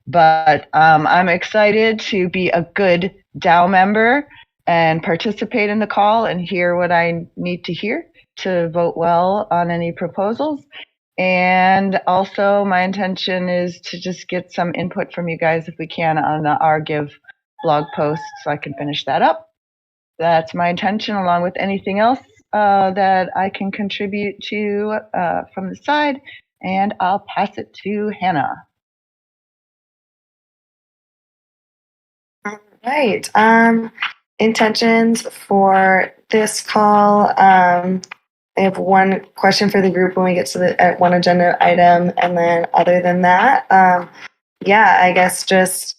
But I'm excited to be a good DAO member and participate in the call and hear what I need to hear to vote well on any proposals. And also my intention is to just get some input from you guys if we can on our Give blog post so I can finish that up. That's my intention, along with anything else that I can contribute to from the side. And I'll pass it to Hannah. Right. Intentions for this call. I have one question for the group when we get to the one agenda item, and then other than that, I guess just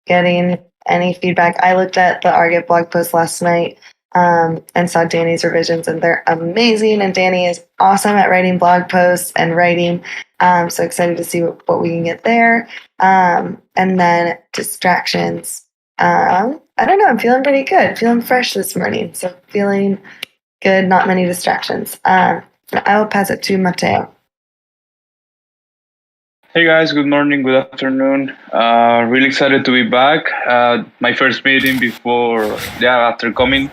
getting any feedback. I looked at the Argit blog post last night and saw Danny's revisions, and they're amazing. And Danny is awesome at writing blog posts and writing. So excited to see what we can get there. And then distractions. I don't know. I'm feeling pretty good. Feeling fresh this morning. So feeling good. Not many distractions. I will pass it to Mateo. Hey guys, good morning, good afternoon. Really excited to be back. My first meeting after coming.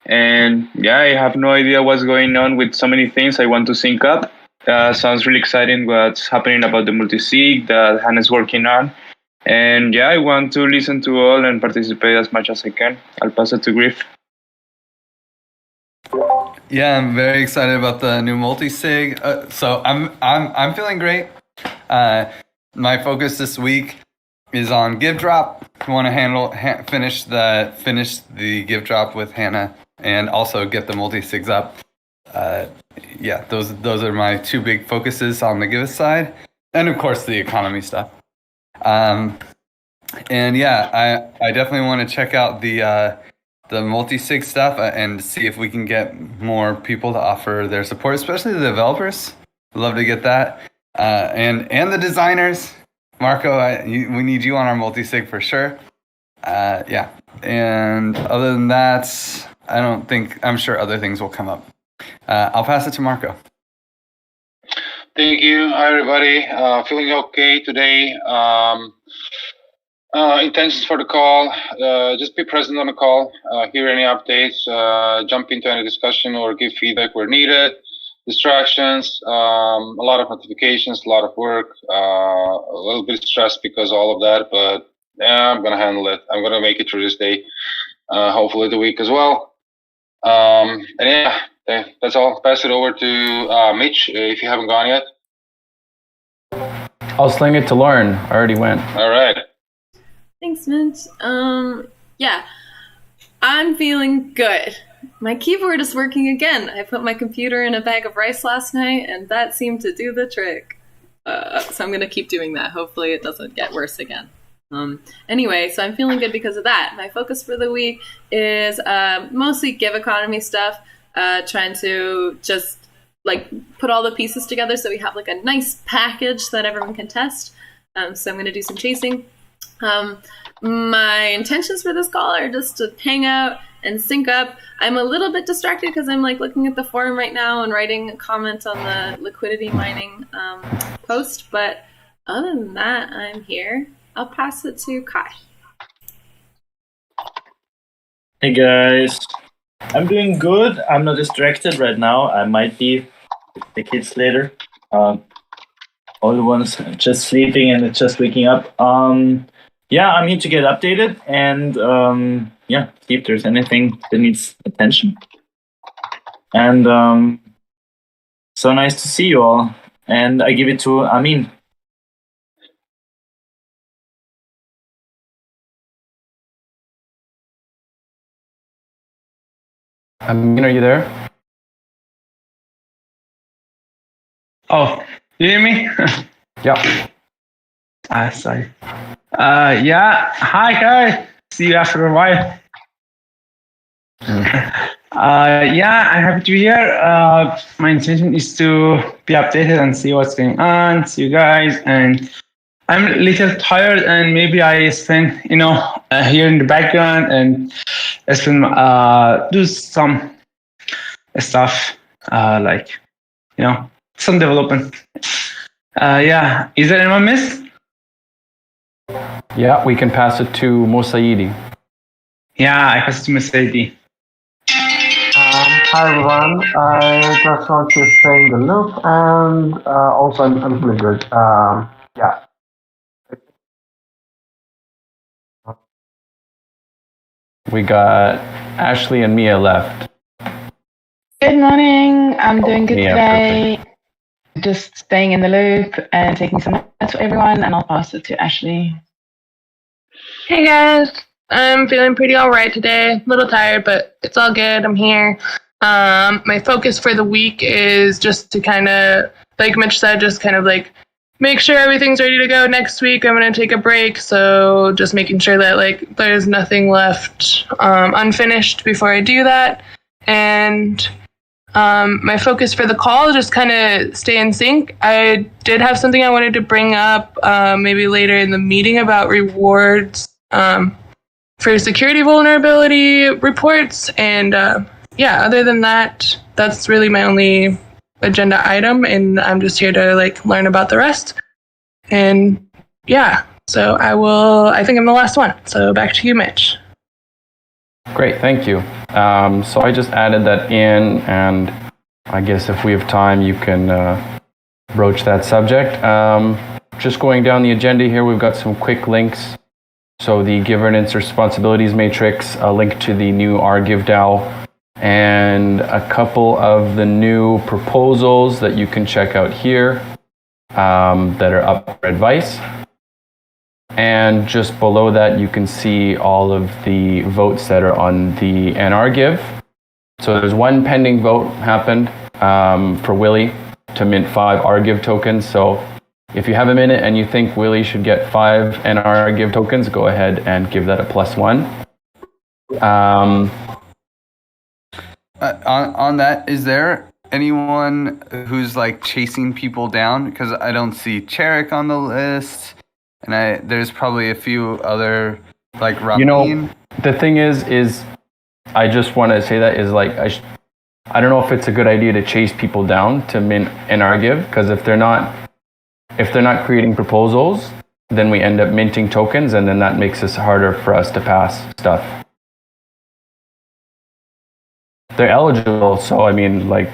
And I have no idea what's going on with so many things I want to sync up. Sounds really exciting what's happening about the multi-sig that Hannah's working on. And I want to listen to all and participate as much as I can. I'll pass it to Griff. Yeah, I'm very excited about the new multi-sig. So I'm feeling great. My focus this week is on give drop. I want to finish the give drop with Hannah and also get the multi-sigs up. Those are my two big focuses on the Giveth side, and of course the economy stuff. I definitely want to check out the multi-sig stuff and see if we can get more people to offer their support, especially the developers. I'd love to get that. And the designers, Marco, we need you on our multi-sig for sure. And other than that, I'm sure other things will come up. I'll pass it to Marco. Thank you. Hi, everybody. Feeling okay today. Intentions for the call, just be present on the call, hear any updates, jump into any discussion or give feedback where needed. Distractions, a lot of notifications, a lot of work, a little bit stressed because of all of that, but I'm going to handle it. I'm going to make it through this day, hopefully the week as well. That's all. Pass it over to Mitch if you haven't gone yet. I'll sling it to Lauren. I already went. All right. Thanks, Mitch. I'm feeling good. My keyboard is working again. I put my computer in a bag of rice last night, and that seemed to do the trick. So I'm going to keep doing that. Hopefully it doesn't get worse again. Anyway, so I'm feeling good because of that. My focus for the week is mostly Give economy stuff, trying to just put all the pieces together so we have a nice package that everyone can test. So I'm going to do some chasing. My intentions for this call are just to hang out and sync up. I'm a little bit distracted because I'm looking at the forum right now and writing a comment on the liquidity mining post. But other than that, I'm here. I'll pass it to Kai. Hey guys, I'm doing good. I'm not distracted right now. I might be with the kids later. All the ones just sleeping and just waking up. I'm here to get updated and see if there's anything that needs attention. And so nice to see you all. And I give it to Amin. Amin, are you there? Oh, you hear me? Yeah. Sorry. Hi guys. See you after a while. I'm happy to be here. My intention is to be updated and see what's going on, see you guys. And I'm a little tired, and maybe I spend, here in the background and do some stuff, some development. Is there anyone missed? Yeah, we can pass it to Mosaidi. Yeah, I pass it to Mercedes. Hi everyone, I just want to stay in the loop and also I'm feeling good. Yeah. We got Ashley and Mia left. Good morning. I'm doing good Mia, today. Just staying in the loop and taking some notes for everyone, and I'll pass it to Ashley. Hey guys, I'm feeling pretty alright today. A little tired, but it's all good. I'm here. My focus for the week is just to kind of, like Mitch said, just kind of like make sure everything's ready to go next week. I'm going to take a break, so just making sure that like there's nothing left unfinished before I do that. And my focus for the call is just kind of stay in sync. I did have something I wanted to bring up maybe later in the meeting about rewards for security vulnerability reports. And yeah, other than that, that's really my only agenda item. And I'm just here to like learn about the rest. And yeah, so I think I'm the last one. So back to you, Mitch. Great, thank you. So I just added that in, and I guess if we have time, you can broach that subject. Just going down the agenda here, we've got some quick links. So the governance responsibilities matrix, a link to the new RGive DAO, and a couple of the new proposals that you can check out here that are up for advice. And just below that, you can see all of the votes that are on the NRGive. So there's one pending vote happened for Willie to mint 5 RGive tokens. So if you have a minute and you think Willie should get 5 NRGive tokens, go ahead and give that a +1. On that, is there anyone who's like chasing people down? Because I don't see Cherik on the list. And there's probably a few other, like Ramin. You know, the thing is I just want to say that is like, I don't know if it's a good idea to chase people down to mint NRGive, because if they're not creating proposals, then we end up minting tokens, and then that makes it harder for us to pass stuff. They're eligible, so I mean, like,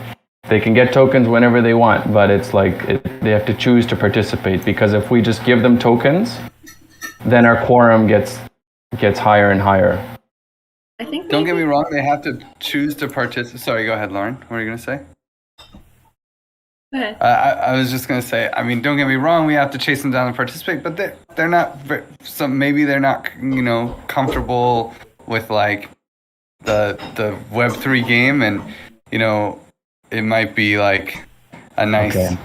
they can get tokens whenever they want, but it's like they have to choose to participate, because if we just give them tokens, then our quorum gets higher and higher. I think. Don't get me wrong; they have to choose to participate. Sorry, go ahead, Lauren. What are you gonna say? Go ahead. I was just gonna say. I mean, don't get me wrong; we have to chase them down and participate, but they're not. Maybe they're not, comfortable with like the Web3 game, and it might be like a nice. Okay.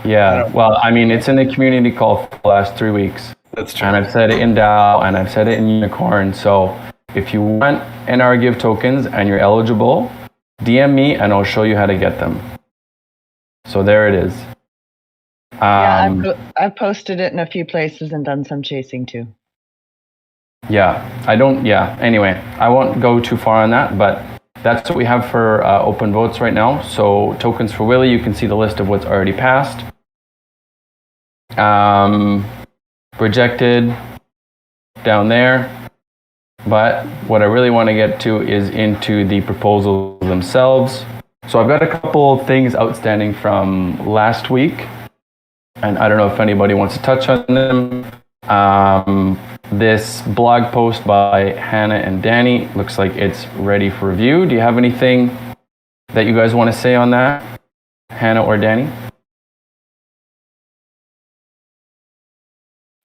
Yeah, well, I mean, it's in the community call for the last 3 weeks. That's true. And I've said it in DAO, and I've said it in Unicorn. So if you want NRGive tokens and you're eligible, DM me and I'll show you how to get them. So there it is. Yeah, I've posted it in a few places and done some chasing too. Anyway, I won't go too far on that, but that's what we have for open votes right now. So tokens for Willie, you can see the list of what's already passed. Rejected down there. But what I really want to get to is into the proposals themselves. So I've got a couple things outstanding from last week, and I don't know if anybody wants to touch on them. This blog post by Hannah and Danny looks like it's ready for review. Do you have anything that you guys want to say on that, Hannah or Danny?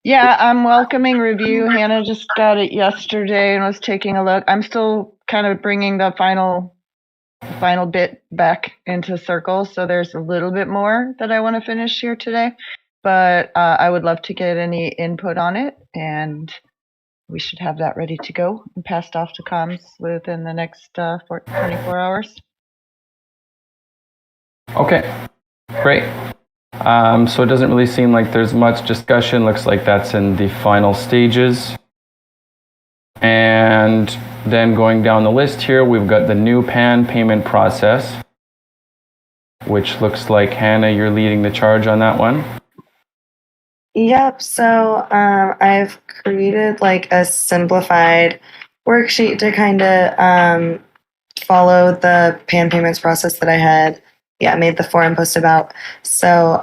Yeah, I'm welcoming review. Hannah just got it yesterday and was taking a look. I'm still kind of bringing the final bit back into circle, so there's a little bit more that I want to finish here today. But I would love to get any input on it, and we should have that ready to go and passed off to comms within the next 24 hours. Okay, great. So it doesn't really seem like there's much discussion. Looks like that's in the final stages. And then going down the list here, we've got the new PAN payment process, which looks like, Hannah, you're leading the charge on that one. Yep. So I've created like a simplified worksheet to kind of follow the pan payments process that I had, made the forum post about. So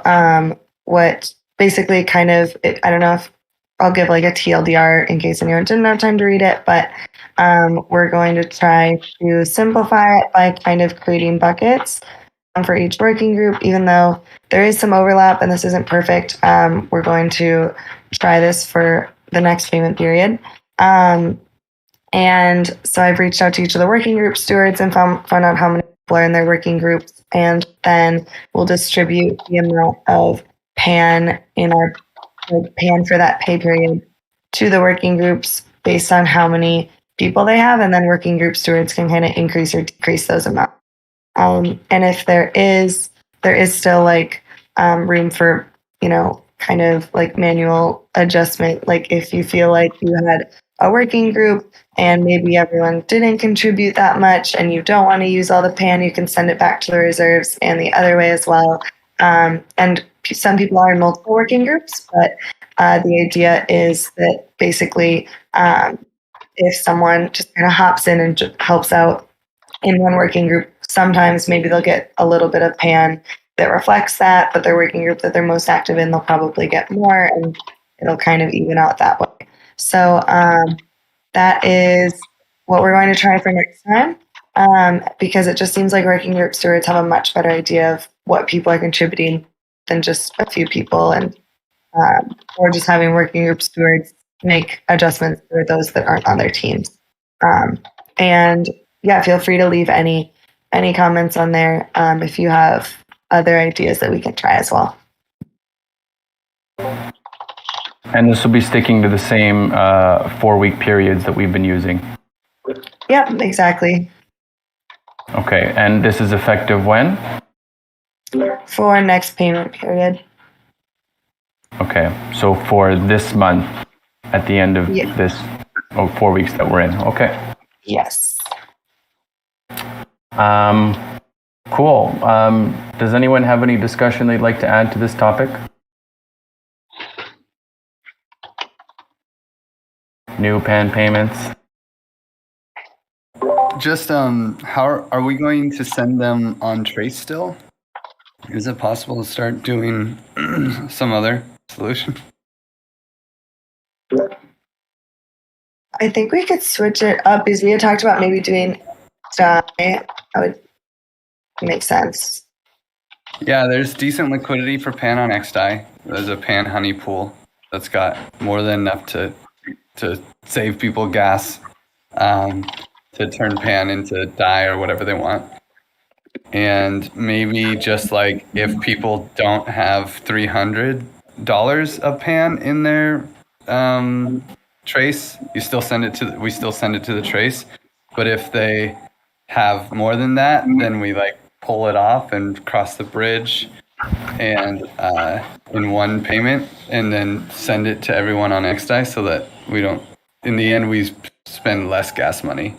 what basically kind of, I don't know if I'll give like a TLDR in case anyone didn't have time to read it, but we're going to try to simplify it by kind of creating buckets for each working group, even though there is some overlap and this isn't perfect. We're going to try this for the next payment period. And so I've reached out to each of the working group stewards and found out how many people are in their working groups. And then we'll distribute the amount of PAN in our PAN for that pay period to the working groups based on how many people they have. And then working group stewards can kind of increase or decrease those amounts. And if there is still like room for, kind of like manual adjustment, like if you feel like you had a working group and maybe everyone didn't contribute that much and you don't want to use all the PAN, you can send it back to the reserves and the other way as well. And some people are in multiple working groups, but the idea is that basically if someone just kind of hops in and just helps out in one working group, sometimes maybe they'll get a little bit of PAN that reflects that, but their working group that they're most active in, they'll probably get more, and it'll kind of even out that way. So that is what we're going to try for next time, because it just seems like working group stewards have a much better idea of what people are contributing than just a few people, and or just having working group stewards make adjustments for those that aren't on their teams. And yeah, feel free to leave any comments on there if you have other ideas that we can try as well. And this will be sticking to the same 4-week periods that we've been using. Yep, exactly. Okay, and this is effective when? For next payment period. Okay, so for this month, at the end of this 4 weeks that we're in. Okay. Yes. Cool. Does anyone have any discussion they'd like to add to this topic? New PAN payments? Just how are we going to send them on Trace still? Is it possible to start doing some other solution? I think we could switch it up because we had talked about maybe doing that would make sense. Yeah, there's decent liquidity for PAN on XDAI. There's a PAN honey pool that's got more than enough to save people gas, to turn PAN into DAI or whatever they want. And maybe just like if people don't have $300 of PAN in their trace, we still send it to the trace. But if they have more than that, then we like pull it off and cross the bridge and in one payment, and then send it to everyone on XDAI so that we don't, in the end, we spend less gas money.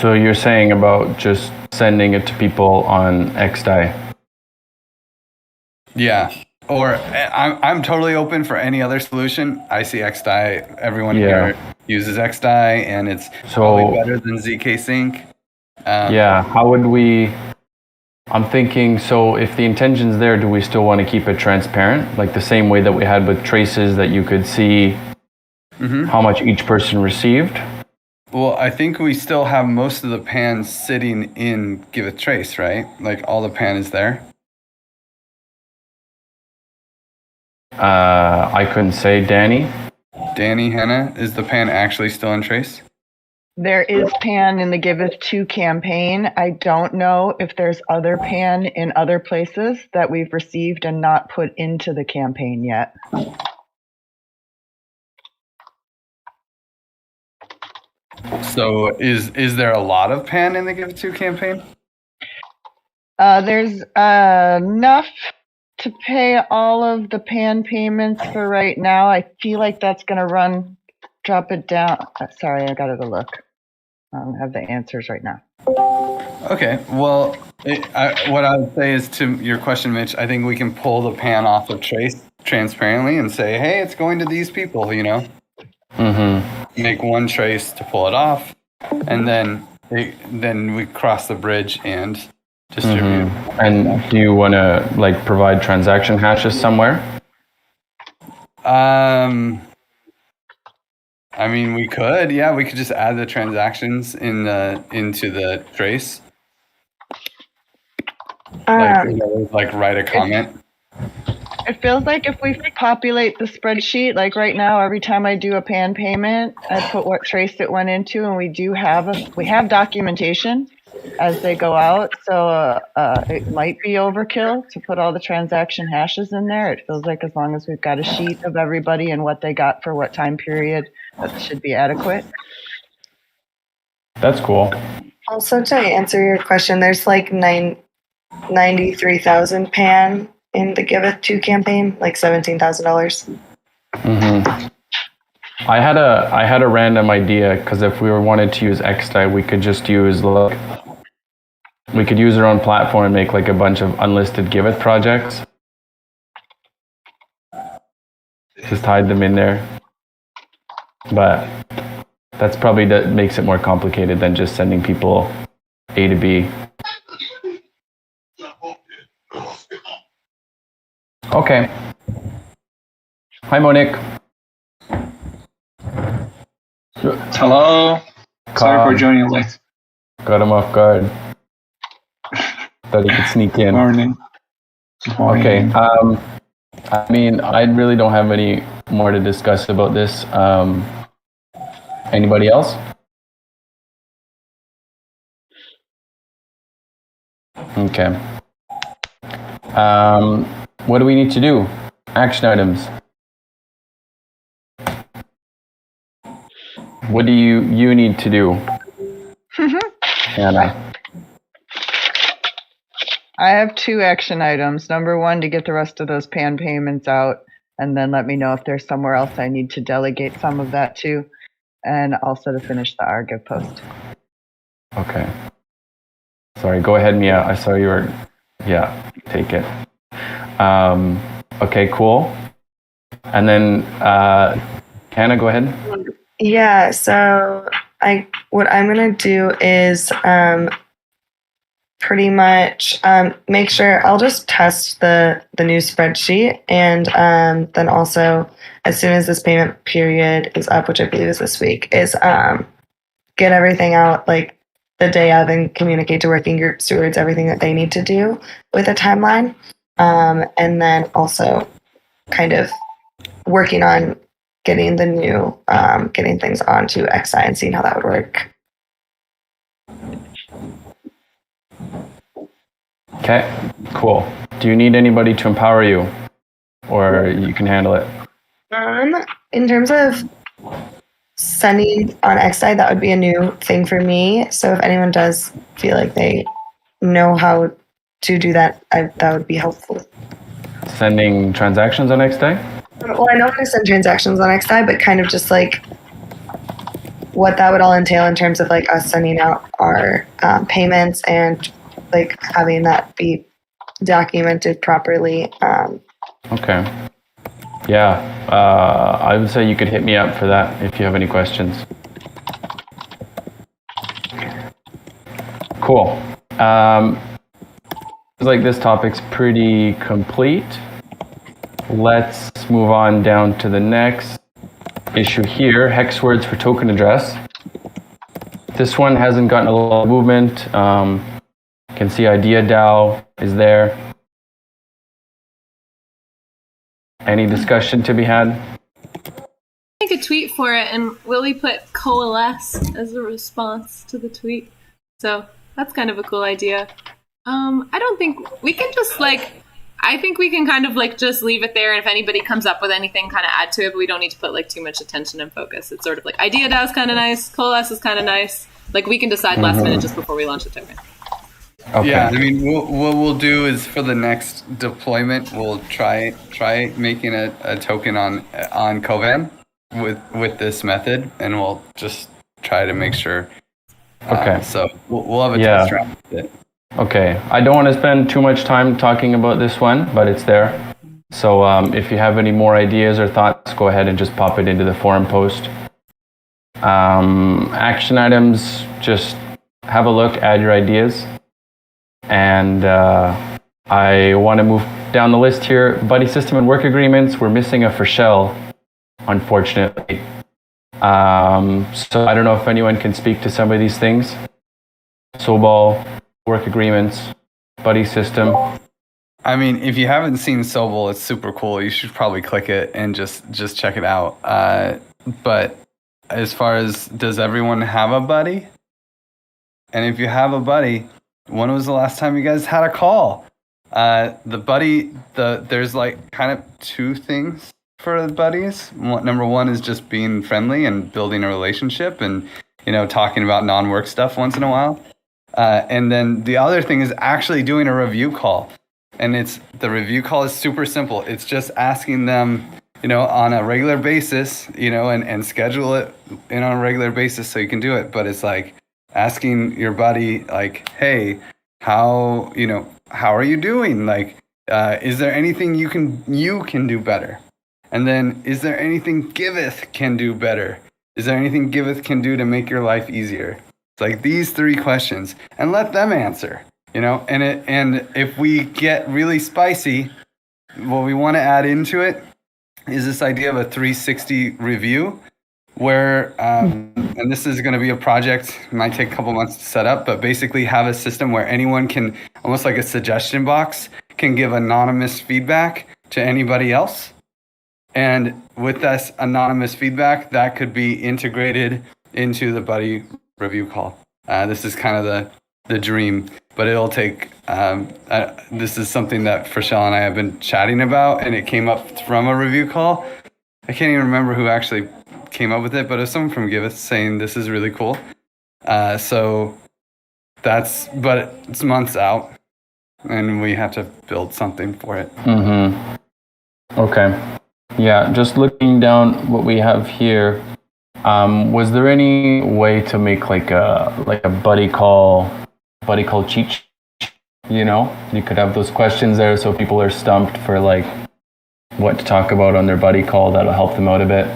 So you're saying about just sending it to people on XDAI? Yeah. Or I'm totally open for any other solution. I see XDAI. Everyone here uses XDAI, and it's probably better than ZK Sync. How would we? I'm thinking, so if the intention's there, do we still want to keep it transparent? Like the same way that we had with traces, that you could see how much each person received? Well, I think we still have most of the PAN sitting in Giveth Trace, right? Like all the PAN is there. I couldn't say. Danny, Hannah, is the PAN actually still in Trace? There is PAN in the Giveth 2 campaign. I don't know if there's other PAN in other places that we've received and not put into the campaign yet. So is there a lot of PAN in the Giveth 2 campaign? There's enough to pay all of the PAN payments for right now. I feel like that's going to drop it down. Sorry, I got to go look. I don't have the answers right now. Okay, well, What I would say is, to your question, Mitch, I think we can pull the pan off of Trace transparently and say, hey, it's going to these people, you know? Mm-hmm. Make one trace to pull it off, and then we cross the bridge and distribute. Mm-hmm. And do you want to like provide transaction hashes somewhere? I mean, we could. Yeah, we could just add the transactions into the trace. Like write a comment. It feels like if we populate the spreadsheet, like right now, every time I do a pan payment, I put what trace it went into, and we have documentation as they go out. So it might be overkill to put all the transaction hashes in there. It feels like as long as we've got a sheet of everybody and what they got for what time period, that should be adequate. That's cool. Also, to answer your question, there's like 93,000 pan in the Giveth 2 campaign, like $17,000. Mm-hmm. I had a random idea, because if we wanted to use XDAI, we could just use our own platform and make like a bunch of unlisted Giveth projects. Just hide them in there. But that's probably that makes it more complicated than just sending people A to B. Okay. Hi, Monique. Hello. Sorry for joining late. Got him off guard. Thought he could sneak in. Morning. Okay. I mean, I really don't have any more to discuss about this. Anybody else? Okay. What do we need to do? Action items. What do you need to do? Anna. I have 2 action items. Number 1, to get the rest of those pan payments out, and then let me know if there's somewhere else I need to delegate some of that to, and also to finish the Argive post. Okay. Sorry, go ahead, Mia. I saw you were... Yeah, take it. Okay, cool. And then, Hannah, go ahead. Yeah, so what I'm going to do is pretty much make sure I'll just test the new spreadsheet, and then also as soon as this payment period is up, which I believe is this week, is get everything out like the day of and communicate to working group stewards everything that they need to do with a timeline, and then also kind of working on getting the new getting things onto XI and seeing how that would work. Okay, cool. Do you need anybody to empower you, or you can handle it? In terms of sending on XI, that would be a new thing for me. So if anyone does feel like they know how to do that, that would be helpful. Sending transactions on XDAI? Well, I know how to send transactions on XI, but kind of just like what that would all entail in terms of like us sending out our payments and like having that be documented properly. Okay. Yeah, I would say you could hit me up for that if you have any questions. Cool. Like this topic's pretty complete. Let's move on down to the next issue here, hex words for token address. This one hasn't gotten a lot of movement. You can see Idea DAO is there. Any discussion to be had? Make a tweet for it, and Willie put coalesce as a response to the tweet. So that's kind of a cool idea. I don't think we can just I think we can kind of just leave it there, and if anybody comes up with anything, kind of add to it, but we don't need to put too much attention and focus. It's sort of Idea DAO is kind of nice, coalesce is kind of nice. We can decide last minute just before we launch the token. Okay. Yeah, I mean, what we'll do is for the next deployment, we'll try making a token on Kovan with this method, and we'll just try to make sure. Okay. So we'll have a test round with it. Okay, I don't want to spend too much time talking about this one, but it's there. So if you have any more ideas or thoughts, go ahead and just pop it into the forum post. Action items, just have a look, add your ideas. And I want to move down the list here. Buddy system and work agreements, we're missing a for shell, unfortunately. So I don't know if anyone can speak to some of these things. Sobol, work agreements, buddy system. I mean, if you haven't seen Sobol, it's super cool. You should probably click it and just check it out. But as far as, does everyone have a buddy? And if you have a buddy, when was the last time you guys had a call? The buddy, there's like kind of two things for the buddies. Number one is just being friendly and building a relationship and, talking about non-work stuff once in a while. And then the other thing is actually doing a review call. And the review call is super simple. It's just asking them, on a regular basis, and schedule it on a regular basis so you can do it. But it's like asking your buddy, like, hey, how are you doing? Like, is there anything you can do better? And then, is there anything Giveth can do better? Is there anything Giveth can do to make your life easier? It's like these three questions, and let them answer. And if we get really spicy, what we want to add into it is this idea of a 360 review, where and this is going to be a project, it might take a couple months to set up, but basically have a system where anyone can, almost like a suggestion box, can give anonymous feedback to anybody else. And with this anonymous feedback, that could be integrated into the buddy review call. This is kind of the dream, but it'll take, this is something that Frashelle and I have been chatting about, and it came up from a review call. I can't even remember who actually came up with it, but it was someone from Giveth saying this is really cool. So but it's months out, and we have to build something for it. Mm-hmm. Okay. Yeah, just looking down what we have here, was there any way to make like a buddy call cheat sheet? You could have those questions there so people are stumped for like what to talk about on their buddy call. That'll help them out a bit.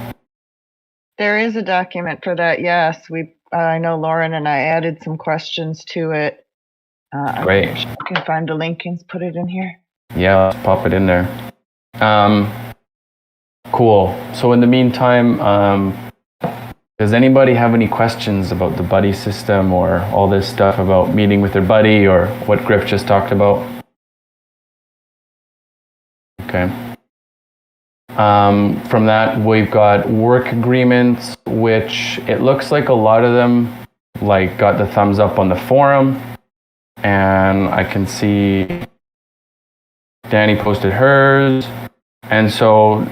There is a document for that, yes. I know Lauren and I added some questions to it. Great. I can find the link and put it in here. Yeah, let's pop it in there. Cool. So in the meantime, does anybody have any questions about the buddy system or all this stuff about meeting with their buddy or what Griff just talked about? Okay. From that, we've got work agreements, which it looks like a lot of them got the thumbs up on the forum. And I can see Danny posted hers. And so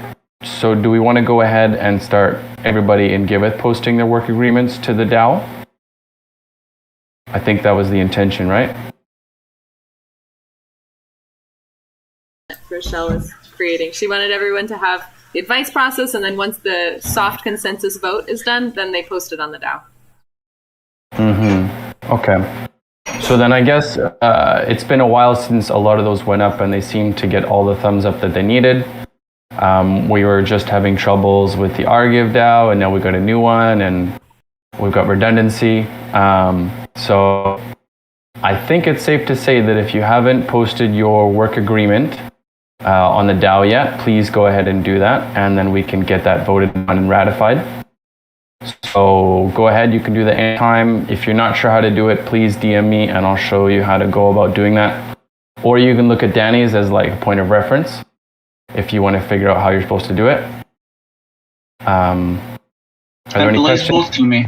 do we want to go ahead and start everybody in Giveth posting their work agreements to the DAO? I think that was the intention, right? Rochelle is creating. She wanted everyone to have the advice process, and then once the soft consensus vote is done, then they post it on the DAO. Mm-hmm. Okay. So then I guess it's been a while since a lot of those went up, and they seemed to get all the thumbs up that they needed. We were just having troubles with the Argive DAO, and now we got a new one, and we've got redundancy. So I think it's safe to say that if you haven't posted your work agreement on the DAO yet, please go ahead and do that, and then we can get that voted on and ratified. So go ahead, you can do that anytime. If you're not sure how to do it, please DM me, and I'll show you how to go about doing that. Or you can look at Danny's as like a point of reference if you want to figure out how you're supposed to do it. Are there any questions? Vote to me.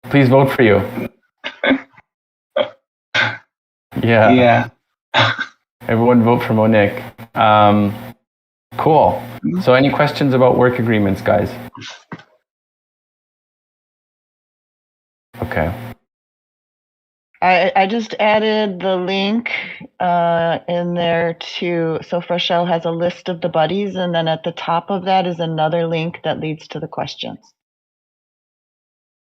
Please vote for you. Yeah. Everyone vote for Monique. Cool. So any questions about work agreements, guys? Okay. I just added the link in there so Frashelle has a list of the buddies, and then at the top of that is another link that leads to the questions.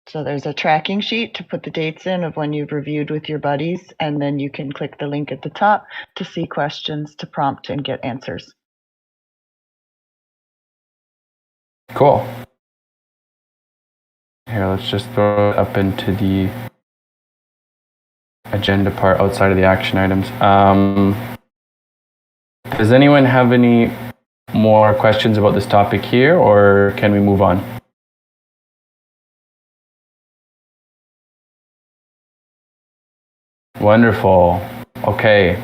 So there's a tracking sheet to put the dates in of when you've reviewed with your buddies, and then you can click the link at the top to see questions to prompt and get answers. Cool. Here, let's just throw it up into the agenda part outside of the action items. Does anyone have any more questions about this topic here, or can we move on? Wonderful. Okay.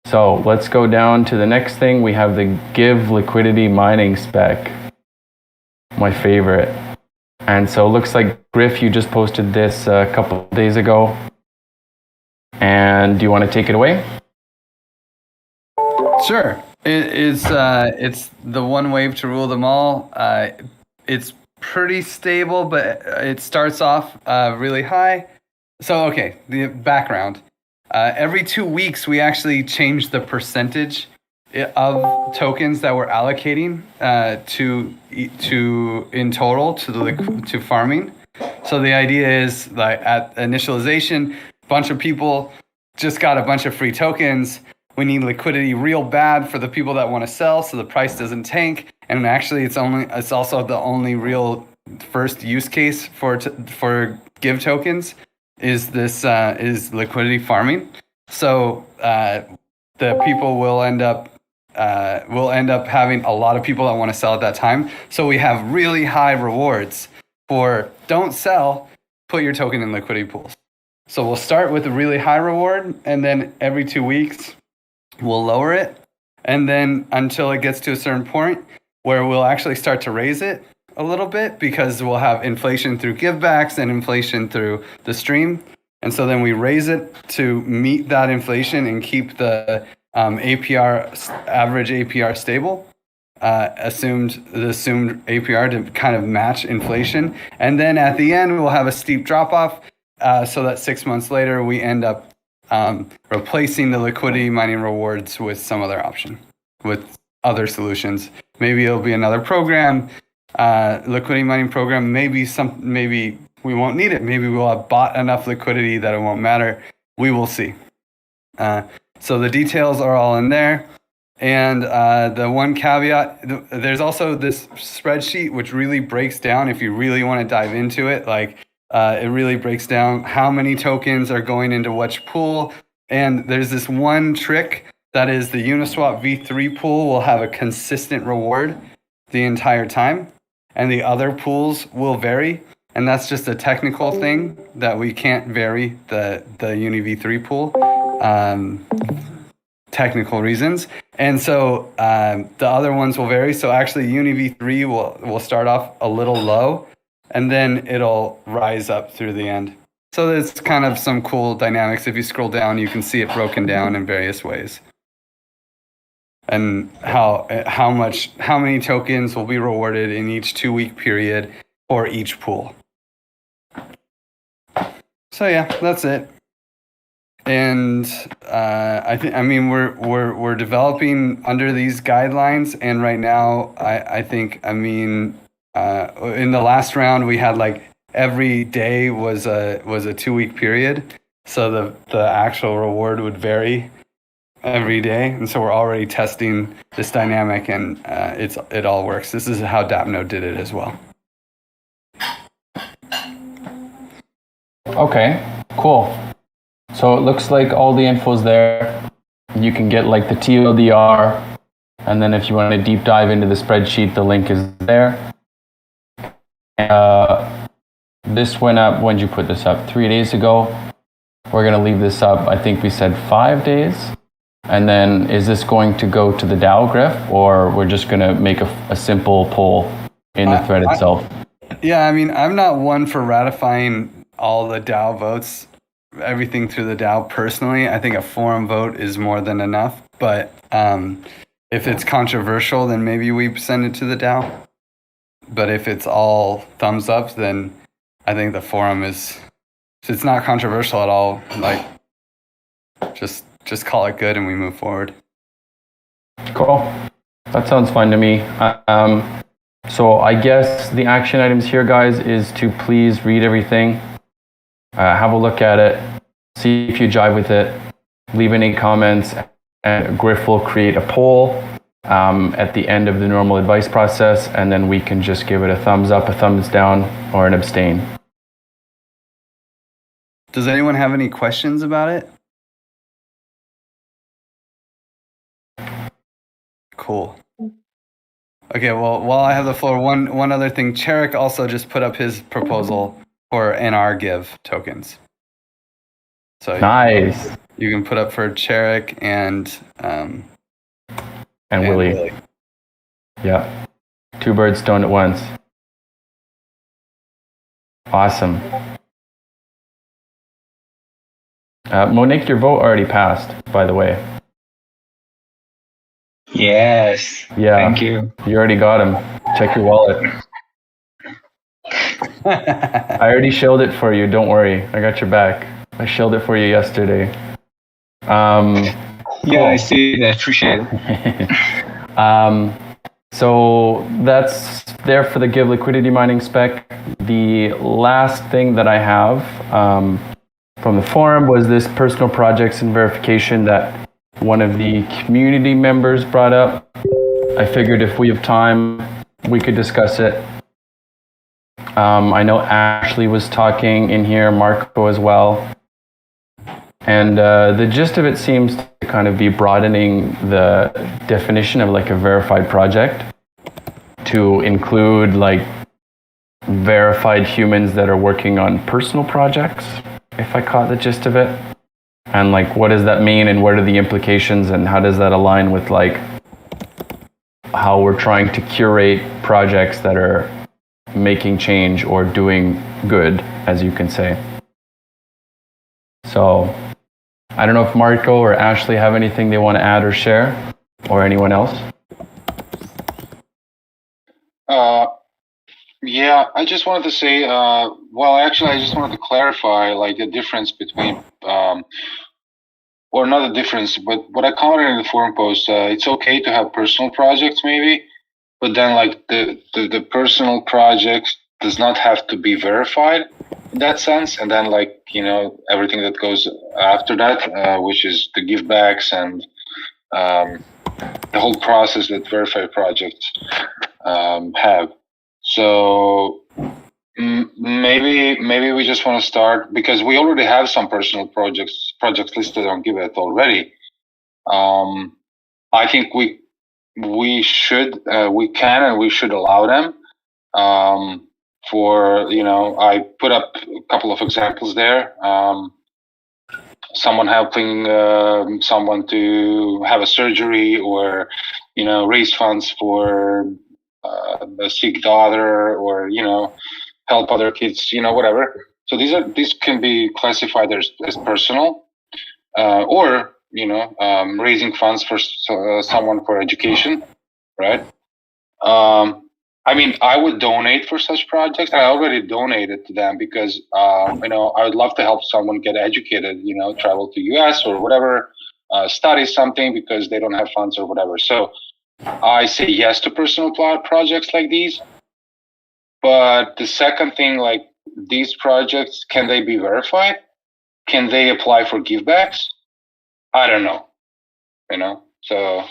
So let's go down to the next thing. We have the Give liquidity mining spec. My favorite. And so it looks like, Griff, you just posted this a couple of days ago. And do you want to take it away? Sure. It's the one wave to rule them all. It's pretty stable, but it starts off really high. So, okay, the background. Every 2 weeks, we actually change the percentage of tokens that we're allocating to in total to farming. So the idea is, like, at initialization, a bunch of people just got a bunch of free tokens. We need liquidity real bad for the people that want to sell, so the price doesn't tank. And actually, it's also the only real first use case for Give tokens is liquidity farming. So the people will end up having a lot of people that want to sell at that time. So we have really high rewards for don't sell, put your token in liquidity pools. So we'll start with a really high reward, and then every 2 weeks we'll lower it, and then until it gets to a certain point where we'll actually start to raise it a little bit, because we'll have inflation through givebacks and inflation through the stream. And so then we raise it to meet that inflation and keep the average APR stable, the assumed APR to kind of match inflation. And then at the end, we'll have a steep drop off so that 6 months later, we end up replacing the liquidity mining rewards with some other option, with other solutions. Maybe it'll be another program, liquidity mining program. Maybe we won't need it. Maybe we'll have bought enough liquidity that it won't matter. We will see. So the details are all in there. And the one caveat, there's also this spreadsheet which really breaks down, if you really want to dive into it, it really breaks down how many tokens are going into which pool. And there's this one trick, that is the Uniswap V3 pool will have a consistent reward the entire time, and the other pools will vary. And that's just a technical thing that we can't vary the Uni V3 pool, technical reasons. And so the other ones will vary. So actually Uni V3 will start off a little low, and then it'll rise up through the end. So there's kind of some cool dynamics. If you scroll down, you can see it broken down in various ways. And how many tokens will be rewarded in each 2 week period for each pool. So yeah, that's it. And we're developing under these guidelines, and right now in the last round we had every day was a 2 week period, so the actual reward would vary every day, and so we're already testing this dynamic, and it all works. This is how Dapno did it as well. Okay, cool. So it looks like all the info's there. You can get the TLDR, and then if you want to deep dive into the spreadsheet, the link is there. This went up, when did you put this up? 3 days ago. We're going to leave this up, I think we said 5 days. And then is this going to go to the DAO, Griff, or we're just going to make a simple poll in the thread itself? Yeah, I'm not one for ratifying all the DAO votes, everything through the DAO personally. I think a forum vote is more than enough. But if it's controversial, then maybe we send it to the DAO. But if it's all thumbs up, then I think the forum is, if it's not controversial at all, just call it good and we move forward. Cool. That sounds fun to me. So I guess the action items here, guys, is to please read everything, have a look at it, see if you jive with it, leave any comments, and Griff will create a poll at the end of the normal advice process, and then we can just give it a thumbs up, a thumbs down, or an abstain. Does anyone have any questions about it? Cool. Okay, well, while I have the floor, one other thing. Cherik also just put up his proposal for NR Give tokens. So nice. You can put up for Cherik and Willie. Yeah. Two birds stoned at once. Awesome. Monique, your vote already passed, by the way. Yes. Yeah. Thank you. You already got him. Check your wallet. I already shilled it for you. Don't worry. I got your back. I shilled it for you yesterday. Yeah, I see that. Appreciate it. So that's there for the Give liquidity mining spec. The last thing that I have from the forum was this personal projects and verification that one of the community members brought up. I figured if we have time, we could discuss it. I know Ashley was talking in here, Marco as well. And the gist of it seems to kind of be broadening the definition of like a verified project to include like verified humans that are working on personal projects, if I caught the gist of it. And like, what does that mean and what are the implications and how does that align with like how we're trying to curate projects that are making change or doing good, as you can say. So I don't know if Marco or Ashley have anything they want to add or share, or anyone else. Yeah, I just wanted to say, well, actually, I just wanted to clarify, like, the difference between, or not the difference, but what I commented in the forum post, it's okay to have personal projects, maybe, but then, like, the personal project does not have to be verified in that sense, and then, like, you know, everything that goes after that, which is the givebacks and the whole process that verified projects have. So maybe we just want to start because we already have some personal projects listed on Giveth already. I think we can and we should allow them. For, you know, I put up a couple of examples there. Someone helping someone to have a surgery, or, you know, raise funds for a sick daughter, or, you know, help other kids, you know, whatever. So these can be classified as personal, or, you know, raising funds for someone for education, right? I mean, I would donate for such projects. I already donated to them because, you know, I would love to help someone get educated, you know, travel to US or whatever, study something because they don't have funds or whatever. So I say yes to personal projects like these. But the second thing, like, these projects, can they be verified? Can they apply for givebacks? I don't know, you know. So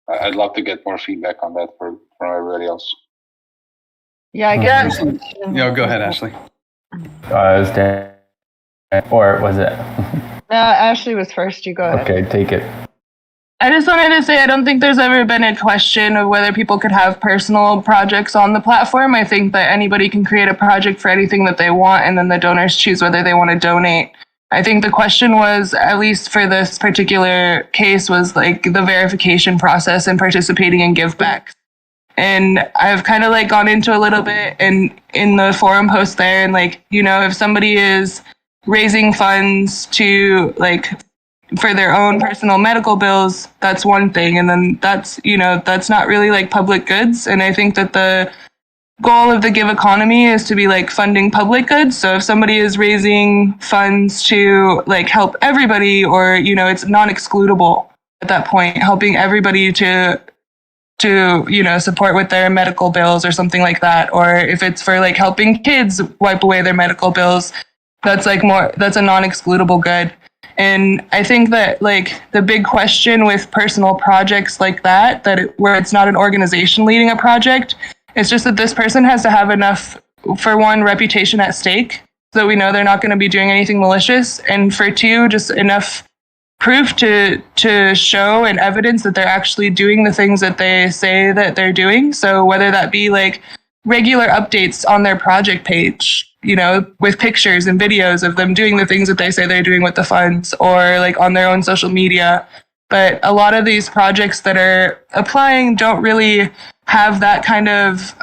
I'd love to get more feedback on that from everybody else. Yeah, I guess. Yo, go ahead, Ashley. Was Dan, or was it? No, Ashley was first. You go ahead. Okay, take it. I just wanted to say I don't think there's ever been a question of whether people could have personal projects on the platform. I think that anybody can create a project for anything that they want, and then the donors choose whether they want to donate. I think the question was, at least for this particular case, was like the verification process and participating in givebacks. And I've kind of like gone into a little bit and in the forum post there, and like, you know, if somebody is raising funds to like for their own personal medical bills, that's one thing. And then that's, you know, that's not really like public goods. And I think that the goal of the Give economy is to be like funding public goods. So if somebody is raising funds to like help everybody, or, you know, it's non-excludable at that point, helping everybody to to, you know, support with their medical bills or something like that, or if it's for like helping kids wipe away their medical bills, that's like that's a non-excludable good. And I think that like the big question with personal projects like that, where it's not an organization leading a project, it's just that this person has to have enough, for one, reputation at stake, so that we know they're not going to be doing anything malicious, and for two, just enough proof to show and evidence that they're actually doing the things that they say that they're doing. So whether that be like regular updates on their project page, you know, with pictures and videos of them doing the things that they say they're doing with the funds, or like on their own social media. But a lot of these projects that are applying don't really have that kind of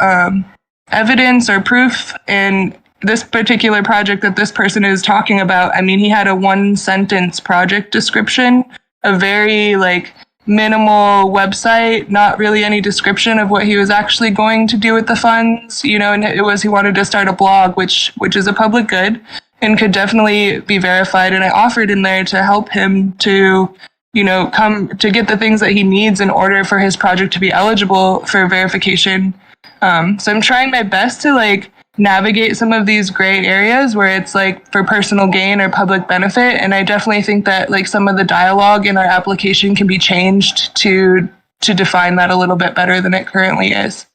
evidence or proof. And this particular project that this person is talking about, I mean, he had a 1-sentence project description, a very like minimal website, not really any description of what he was actually going to do with the funds, you know, and it was he wanted to start a blog, which is a public good and could definitely be verified. And I offered in there to help him to, you know, come to get the things that he needs in order for his project to be eligible for verification. So I'm trying my best to like navigate some of these gray areas where it's like for personal gain or public benefit. And I definitely think that like some of the dialogue in our application can be changed to define that a little bit better than it currently is.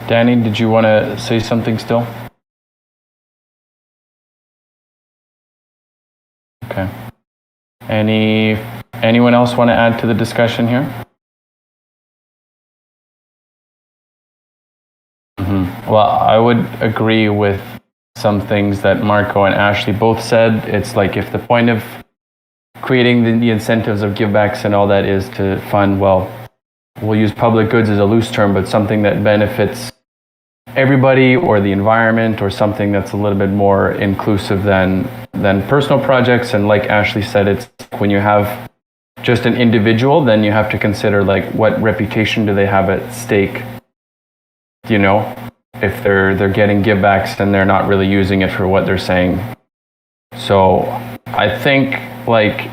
Danny, did you want to say something still? Okay. Anyone else want to add to the discussion here? Well, I would agree with some things that Marco and Ashley both said. It's like if the point of creating the incentives of givebacks and all that is to fund, well, we'll use public goods as a loose term, but something that benefits everybody or the environment, or something that's a little bit more inclusive than personal projects. And like Ashley said, it's when you have just an individual, then you have to consider like what reputation do they have at stake, you know? If they're getting givebacks and they're not really using it for what they're saying. So I think like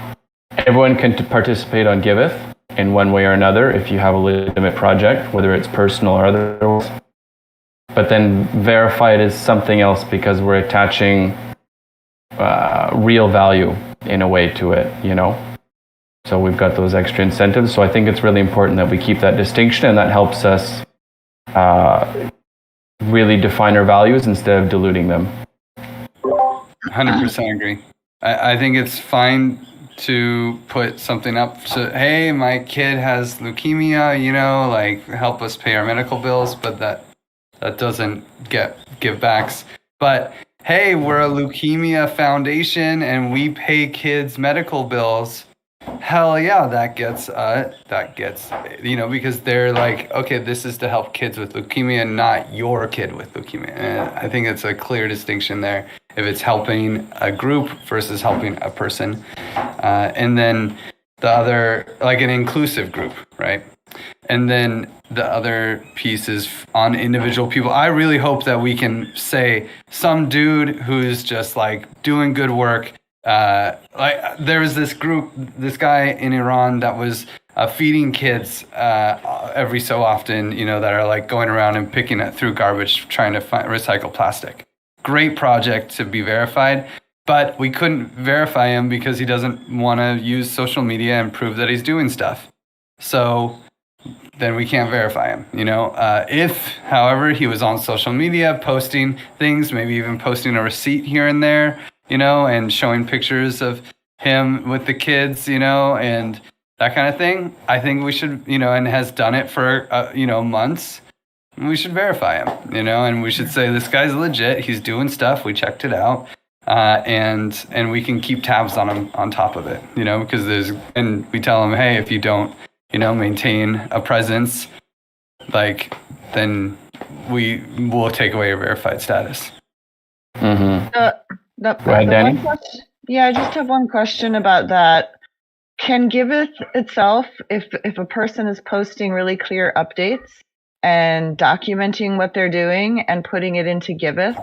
everyone can participate on Giveth in one way or another if you have a legitimate project, whether it's personal or otherwise. But then verified is something else, because we're attaching real value in a way to it, you know? So we've got those extra incentives. So I think it's really important that we keep that distinction, and that helps us really define our values instead of diluting them. 100% agree. I think it's fine to put something up. So, hey, my kid has leukemia, you know, like help us pay our medical bills, but that doesn't get givebacks. But hey, we're a leukemia foundation and we pay kids medical bills. Hell yeah, that gets, you know, because they're like, okay, this is to help kids with leukemia, not your kid with leukemia. And I think it's a clear distinction there, if it's helping a group versus helping a person. And then the other, like an inclusive group, right? And then the other piece is on individual people. I really hope that we can say some dude who's just like doing good work. Like there was this guy in Iran that was feeding kids every so often, you know, that are like going around and picking it through garbage, trying to recycle plastic. Great project to be verified, but we couldn't verify him because he doesn't want to use social media and prove that he's doing stuff. So then we can't verify him, you know. If, however, he was on social media posting things, maybe even posting a receipt here and there, you know, and showing pictures of him with the kids, you know, and that kind of thing, I think we should, you know, and has done it for, you know, months, we should verify him, you know, and we should say, this guy's legit, he's doing stuff, we checked it out, and we can keep tabs on him on top of it, you know, because and we tell him, hey, if you don't, you know, maintain a presence, like, then we will take away your verified status. Mm-hmm. Go ahead, Danny. I just have one question about that. Can Giveth itself, if a person is posting really clear updates and documenting what they're doing and putting it into Giveth,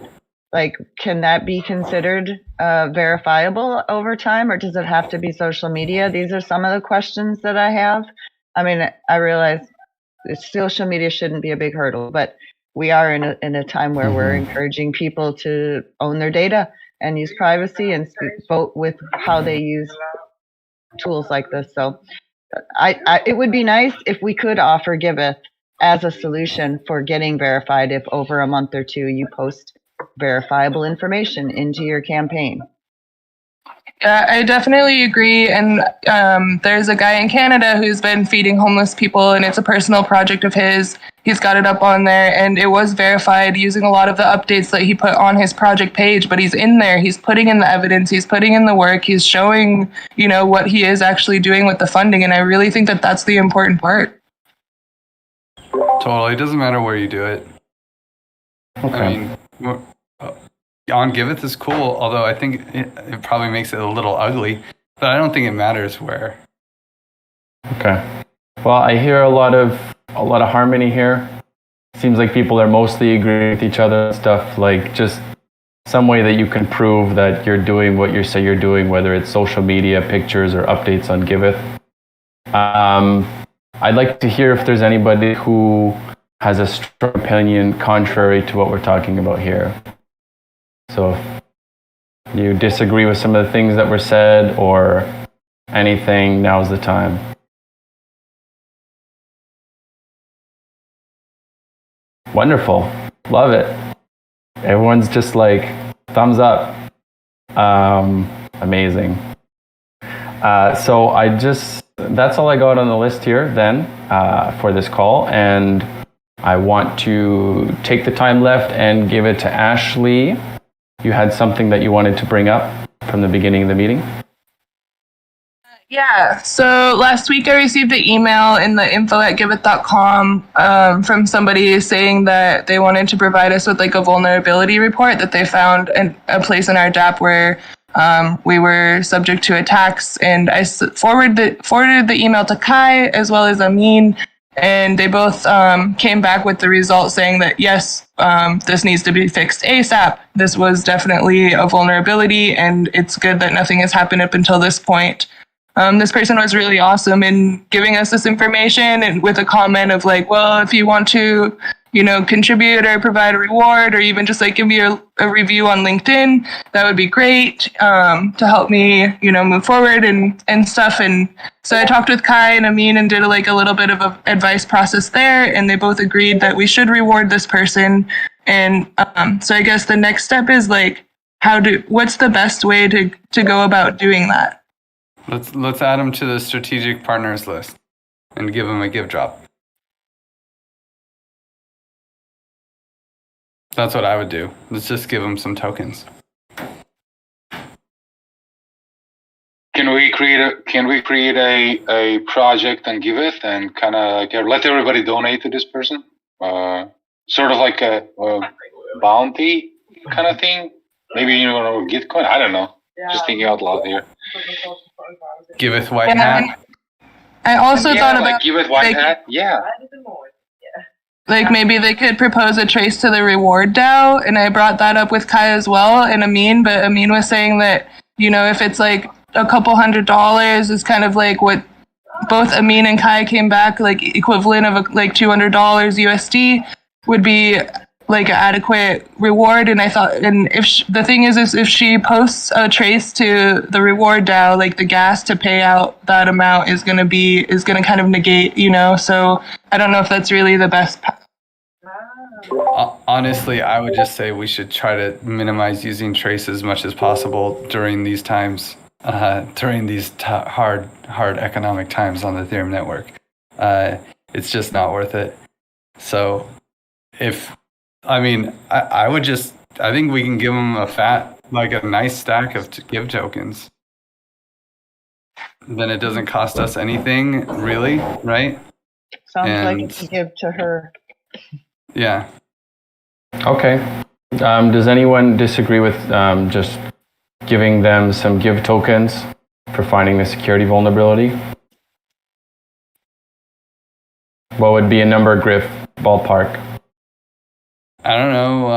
Like, can that be considered verifiable over time, or does it have to be social media? These are some of the questions that I have. I mean, I realize social media shouldn't be a big hurdle, but we are in a time where we're encouraging people to own their data and use privacy and vote with how they use tools like this. So it would be nice if we could offer Giveth as a solution for getting verified if over a month or two you post verifiable information into your campaign. Yeah, I definitely agree. And there's a guy in Canada who's been feeding homeless people, and it's a personal project of his. He's got it up on there, and it was verified using a lot of the updates that he put on his project page. But he's in there. He's putting in the evidence. He's putting in the work. He's showing, what he is actually doing with the funding. And I really think that that's the important part. Totally. It doesn't matter where you do it. Okay. I mean, on Giveth is cool, although I think it probably makes it a little ugly, but I don't think it matters where. Okay. Well, I hear a lot of harmony here. Seems like people are mostly agreeing with each other and stuff, like just some way that you can prove that you're doing what you say you're doing, whether it's social media, pictures, or updates on Giveth. I'd like to hear if there's anybody who has a strong opinion contrary to what we're talking about here. So if you disagree with some of the things that were said or anything, now's the time. Wonderful. Love it. Everyone's just like, thumbs up. Amazing. So that's all I got on the list here then for this call. And I want to take the time left and give it to Ashley. You had something that you wanted to bring up from the beginning of the meeting? Yeah, so last week I received an email in the info@giveth.com from somebody saying that they wanted to provide us with like a vulnerability report, that they found a place in our DApp where we were subject to attacks. And I forwarded the email to Kai as well as Amin, and they both came back with the result saying that, yes, this needs to be fixed ASAP. This was definitely a vulnerability, and it's good that nothing has happened up until this point. This person was really awesome in giving us this information, and with a comment of like, well, if you want to, contribute or provide a reward or even just like give me a review on LinkedIn, that would be great to help me, move forward and stuff. And so I talked with Kai and Amin and did a little bit of an advice process there, and they both agreed that we should reward this person. And so I guess the next step is like, what's the best way to go about doing that? Let's add them to the strategic partners list and give them a give drop. That's what I would do. Let's just give them some tokens. Can we create a project on Giveth and kind of let everybody donate to this person? Sort of like a bounty kind of thing? Maybe Gitcoin? I don't know. Just thinking out loud here. Giveth white hat. I also thought about Giveth white hat. Yeah. Like maybe they could propose a trace to the reward DAO, and I brought that up with Kai as well and Amin, but Amin was saying that, if it's like a couple $100 is kind of like what both Amin and Kai came back, like equivalent of like $200 USD would be like an adequate reward. And I thought, and the thing is if she posts a trace to the reward DAO, like the gas to pay out that amount is going to kind of negate, so I don't know if that's really the best path. Honestly, I would just say we should try to minimize using trace as much as possible during these times, during these hard economic times on the Ethereum network. It's just not worth it. So I think we can give them a nice stack of give tokens. Then it doesn't cost us anything, really, right? Sounds like it's a give to her. Yeah. Okay. Does anyone disagree with just giving them some give tokens for finding the security vulnerability? What would be a number, Griff, ballpark? I don't know.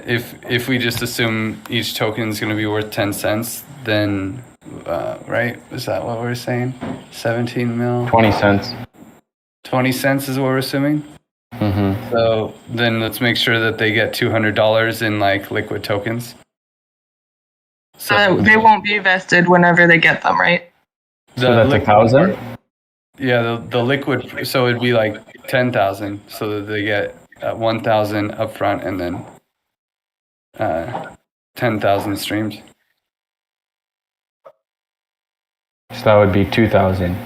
If we just assume each token is going to be worth 10 cents, then right? Is that what we're saying? 17 mil. 20 cents. 20 cents is what we're assuming. Mm-hmm. So then let's make sure that they get $200 in like liquid tokens. So They won't be vested whenever they get them, right? So that's 1,000? Yeah, the liquid. So it'd be like 10,000, so that they get 1,000 upfront and then 10,000 streams. So that would be 2,000.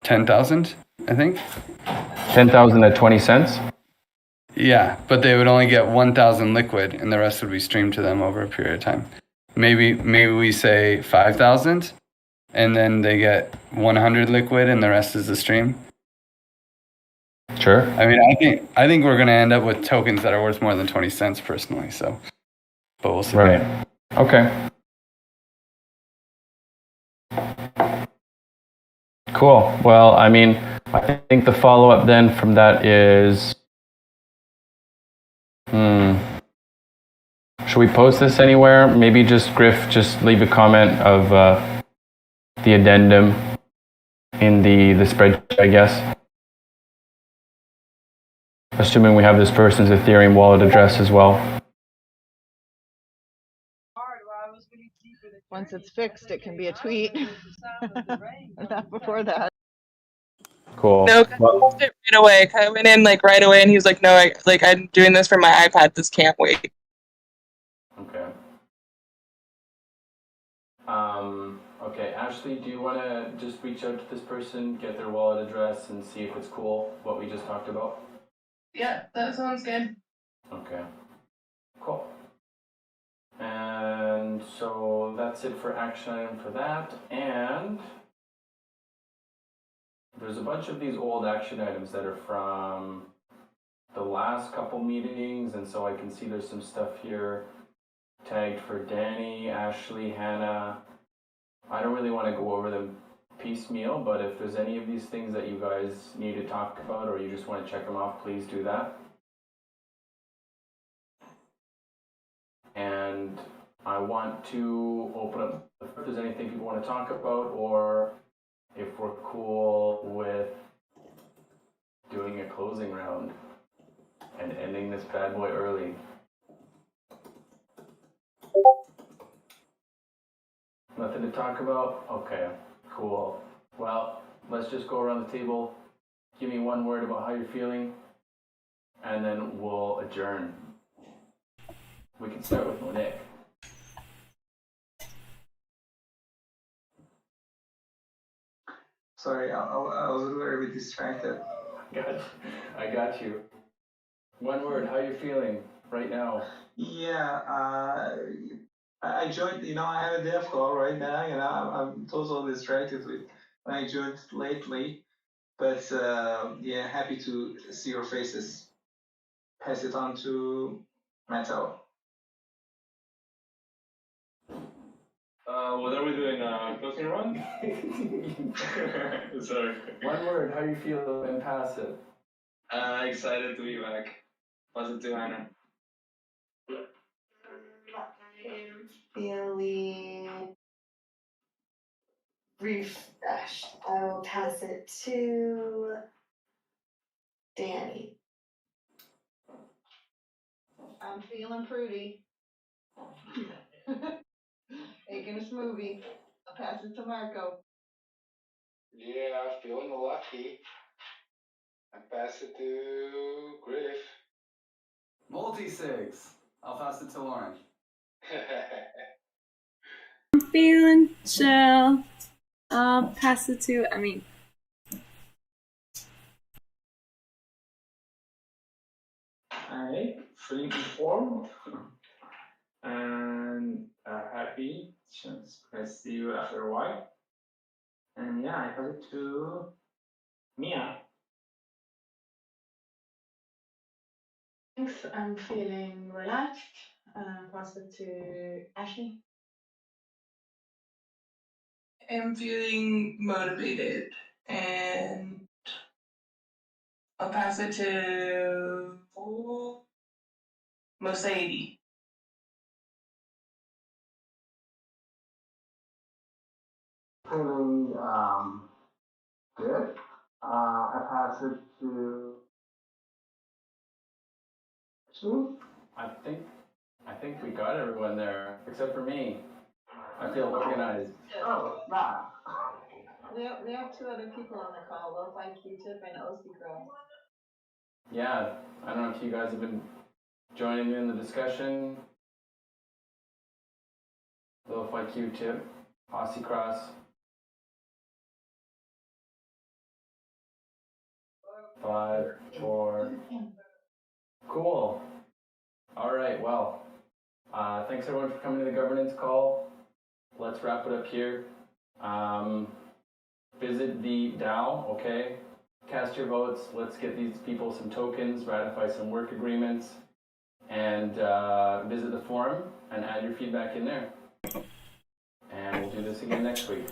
10,000, I think. 10,000 at 20 cents? Yeah, but they would only get 1,000 liquid, and the rest would be streamed to them over a period of time. Maybe we say 5,000, and then they get 100 liquid, and the rest is the stream. Sure. I mean, I think we're gonna end up with tokens that are worth more than 20 cents personally. So, but we'll see. Right. Okay. Cool. Well, I mean, I think the follow-up then from that is, should we post this anywhere? Maybe just Griff, just leave a comment of the addendum in the spreadsheet, I guess. Assuming we have this person's Ethereum wallet address as well. Once it's fixed, it can be a tweet. Not before that. Cool. No, Well, right away. I went in like right away, and he was like, "No, I'm doing this for my iPad. This can't wait." okay. Okay, Ashley, do you want to just reach out to this person, get their wallet address, and see if it's cool what we just talked about? Yeah, that sounds good. Okay. Cool. And so that's it for action item for that. And there's a bunch of these old action items that are from the last couple meetings, and so I can see there's some stuff here tagged for Danny, Ashley, Hannah. I don't really want to go over them piecemeal, but if there's any of these things that you guys need to talk about or you just want to check them off, please do that. And I want to open up if there's anything people want to talk about, or if we're cool with doing a closing round and ending this bad boy early. Nothing to talk about? Okay, cool. Well, let's just go around the table. Give me one word about how you're feeling, and then we'll adjourn. We can start with Monique. Sorry, I was a little bit distracted. I got you. One word, how you feeling right now? Yeah, I joined, I have a dev call right now, I'm totally distracted with when I joined lately, but yeah, happy to see your faces. Pass it on to Metal. What are we doing? Closing run? Sorry. One word, how you feel and pass it. Excited to be back. Pass it to Hannah. I'm feeling refreshed. I will pass it to Danny. I'm feeling pretty. Making a smoothie. I'll pass it to Marco. Yeah, feeling lucky. I pass it to Griff. Multi-sigs. I'll pass it to Lauren. I'm feeling chill. I'll pass it to, Alright, feeling informed and happy since I see you after a while. And yeah, I pass it to Mia. Thanks. I'm feeling relaxed. Pass it to Ashley. I'm feeling motivated and I'll pass it to Mosaidi. Feeling good. I pass it to Ashley. I think we got everyone there, except for me. I feel organized. Oh, nah. We have 2 other people on the call, Lo-Fi Q-Tip and OC Girl. Yeah, I don't know if you guys have been joining in the discussion. Lo-Fi Q-Tip, Aussie Cross. 5, 4. Cool. All right, well, thanks everyone for coming to the governance call. Let's wrap it up here. Visit the DAO, okay? Cast your votes. Let's get these people some tokens, ratify some work agreements, and visit the forum and add your feedback in there. And we'll do this again next week.